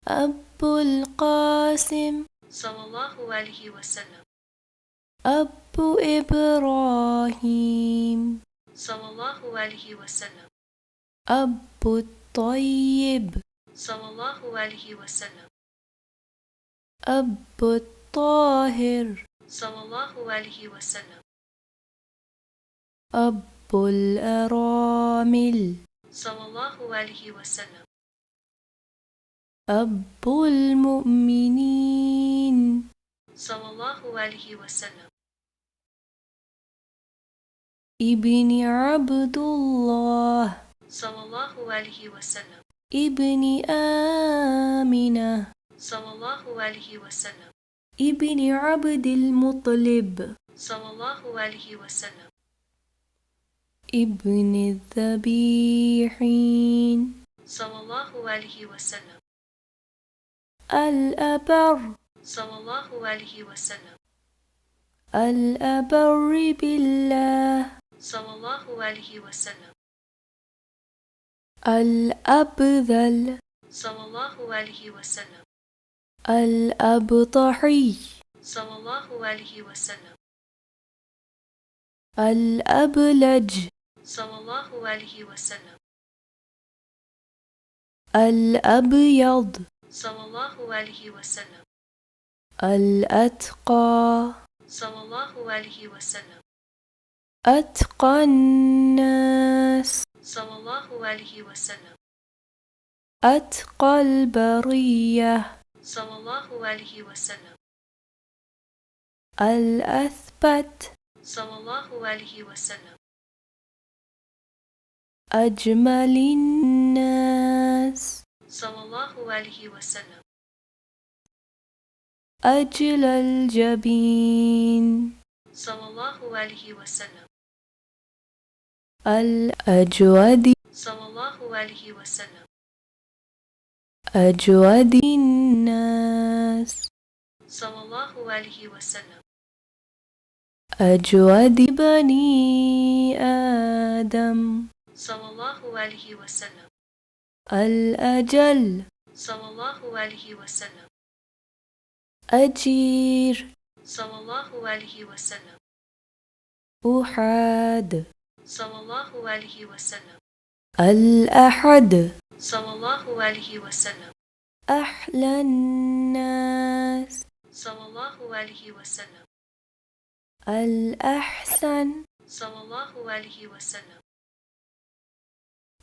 أبو القاسم صلى الله عليه وسلم. أبو إبراهيم صلى الله عليه وسلم. أبو الطيب صلى الله عليه وسلم. أبو الطاهر صلى الله عليه وسلم. أبو الأرامل صلى الله عليه وسلم. أبو المؤمنين صلى الله عليه وسلم. ابن عبد الله صلى الله عليه وسلم. ابن آمنة صلى الله عليه وسلم. ابن عبد المطلب صلى الله عليه وسلم. ابن الذبيحين صلى الله عليه وسلم. الأبر صلى الله عليه وسلم. الأبر بالله صلى الله عليه وسلم. الأبذل صلى الله عليه وسلم. الأبطحي صلى الله عليه وسلم. الأبلج صلى الله عليه وسلم. الأبيض صلى الله عليه وسلم. الأتقى صلى الله عليه وسلم. أتقى الناس صلى الله عليه وسلم. أتقى البرية صلى الله عليه وسلم. الأثبت صلى الله عليه وسلم. أجمل الناس صلى الله عليه وسلم. أجل الجبين صلى الله عليه وسلم. الأجود صلى الله عليه وسلم. أجود الناس صلى الله عليه وسلم. أجود بني آدم صلى الله عليه وسلم. الأجل صلى الله عليه وسلم. أجير صلى الله عليه وسلم. أحد صلى الله عليه وسلم. الأحد صلى الله عليه وسلم. أحلى الناس صلى الله عليه وسلم. الأحسن صلى الله عليه وسلم.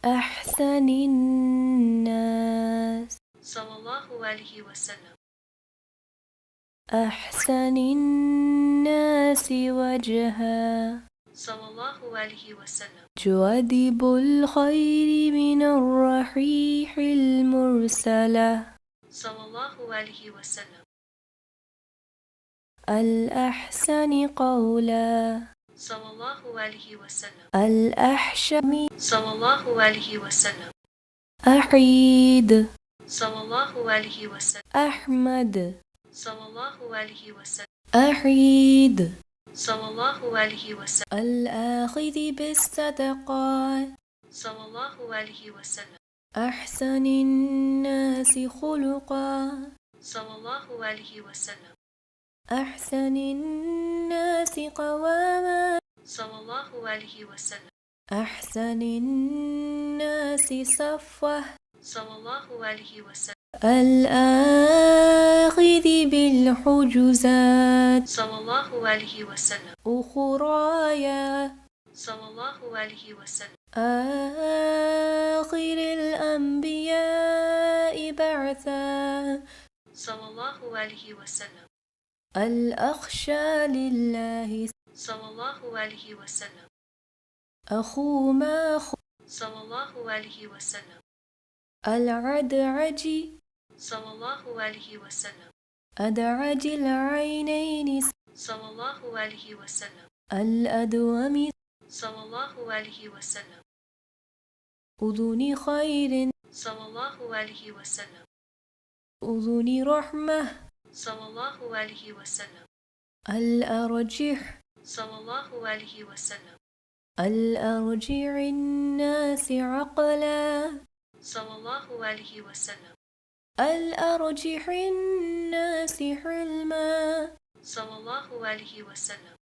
أحسن الناس صلى الله عليه وسلم. أحسن الناس وجها صلى الله عليه وسلم. جوادب الخير من الرحيح المرسلة صلى الله عليه وسلم. الأحسن قولا صلى الله عليه وسلم. الأحشم صلى الله عليه وسلم. أحيد صلى الله عليه وسلم. أحمد صلى الله عليه وسلم. أحيد صلى الله عليه وسلم. الآخذ بالصدقات صلى الله عليه وسلم. أحسن الناس خلقا صلى الله عليه وسلم. أحسن الناس قواما صلى الله عليه وسلم. أحسن الناس صفوة صلى الله عليه وسلم. الآخذ بالحجزات صلى الله عليه وسلم. أخرايا صلى الله عليه وسلم. آخر الأنبياء بعثا صلى الله عليه وسلم. الأخشى لله صلى الله عليه وسلم. أخو ما صلى الله عليه وسلم. العدعج صلى الله عليه وسلم. أدعج العينين صلى الله عليه وسلم. الأدوم صلى الله عليه وسلم. أذن خير صلى الله عليه وسلم. أذن رحمة صلى الله عليه وسلم. الأرجح صلى الله عليه وسلم. الأرجع الناس عقلا صلى الله عليه وسلم. الأرجح الناس حلما صلى الله عليه وسلم.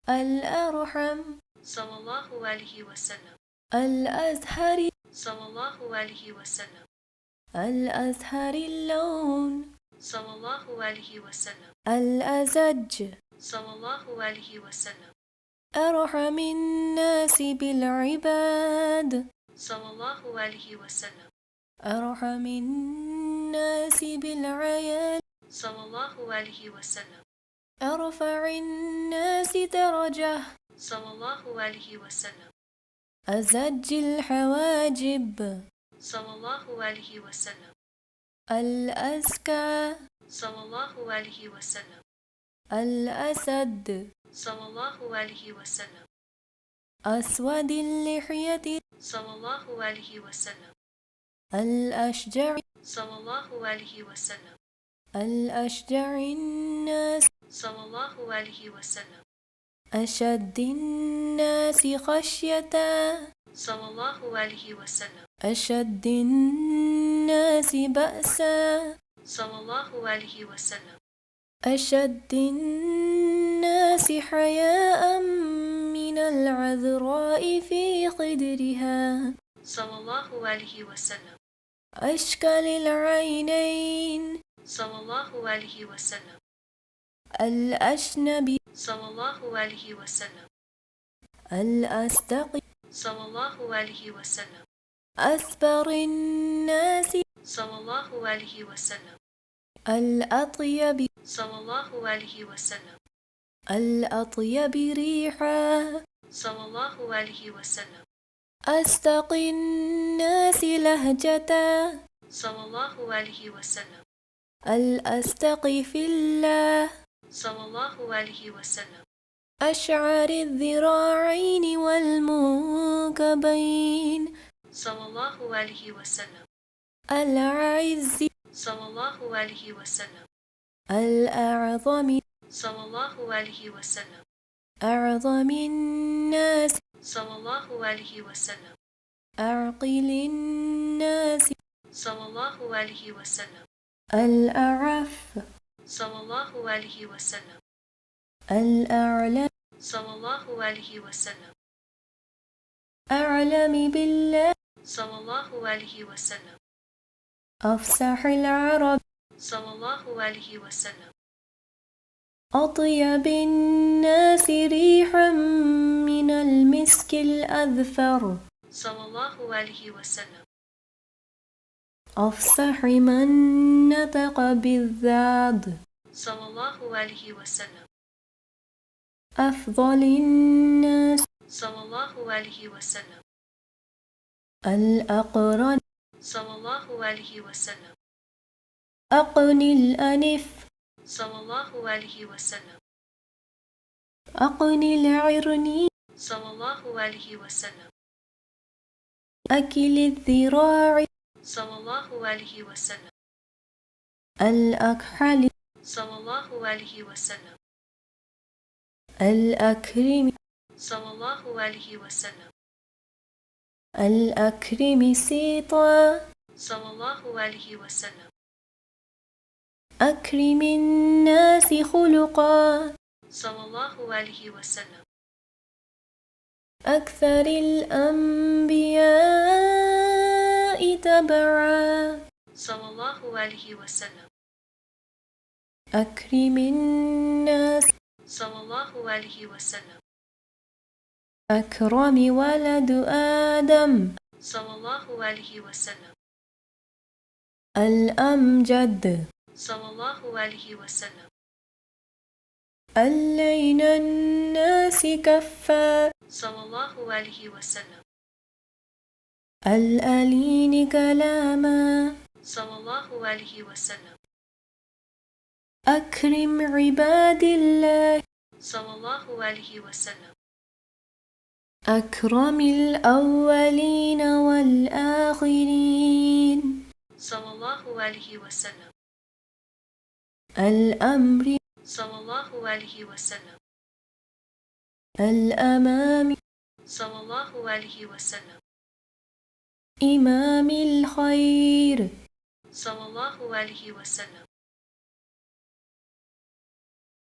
الأرحم صلى الله عليه وسلم. الأزهر صلى الله عليه وسلم. الأزهر اللون صلى الله عليه وسلم. الأزج صلى الله عليه وسلم. أرحم الناس بالعباد صلى الله عليه وسلم. أرحم الناس بالعيال صلى الله عليه وسلم. أرفع الناس درجة صلى الله عليه وسلم. أزج الحواجب صلى الله عليه وسلم. الأزكى صلى الله عليه وسلم. الأسد صلى الله عليه وسلم. أسود اللحية صلى الله عليه وسلم. الأشجع صلى الله عليه وسلم. الأشجع الناس صلى الله عليه وسلم. أشد الناس خشية صلى الله عليه وسلم. أشد الناس بأسا صلى الله عليه وسلم. أشد الناس حياء من العذراء في خدرها صلى الله عليه وسلم. أشكل العينين صلى الله عليه وسلم. الأشنب صلى الله عليه وسلم. الأستقي صلى الله عليه وسلم. أسبر الناس صلى الله عليه وسلم. الأطيب صلى الله عليه وسلم. الأطيب ريحا صلى الله عليه وسلم. أستقي الناس لهجة صلى الله عليه وسلم. الأستقي في الله صلى الله عليه وسلم. أشعر الذراعين والمنكبين صلى الله عليه وسلم. العز صلى الله عليه وسلم. الأعظم صلى الله عليه وسلم. أعظم الناس صلى الله عليه وسلم. أعقل الناس صلى الله عليه وسلم. الأعف صلى الله عليه وسلم. الأعلم صلى الله عليه وسلم. أعلم بالله صلى الله عليه وسلم. أفصح العرب صلى الله عليه وسلم. أطيب الناس ريحا من المسك الأذفر صلى الله عليه وسلم. أفصح من نطق بالذاد صلى الله عليه وسلم. أفضل الناس صلى الله عليه وسلم. الأقرن صلى الله عليه وسلم. أقني الأنف صلى الله عليه وسلم. أقني العرني صلى الله عليه وسلم. أكل الذراع صلى الله عليه وسلم. الأكحل صلى الله عليه وسلم. الأكرم صلى الله عليه وسلم. الأكرم سيطا صلى الله عليه وسلم. أكرم الناس خلقا صلى الله عليه وسلم. أكثر الأنبياء تبعا صلى الله عليه وسلم. أكرم الناس صلى الله عليه وسلم. أكرم ولد آدم صلى الله عليه وسلم. الأمجد صلى الله عليه وسلم. اللين الناس كفا صلى الله عليه وسلم. الألين كلاما صلى الله عليه وسلم. أكرم عباد الله صلى الله عليه وسلم. أكرم الأولين والآخرين صلى الله عليه وسلم. الأمر صلى الله عليه وسلم. الأمام صلى الله عليه وسلم. إمام الخير صلى الله عليه وسلم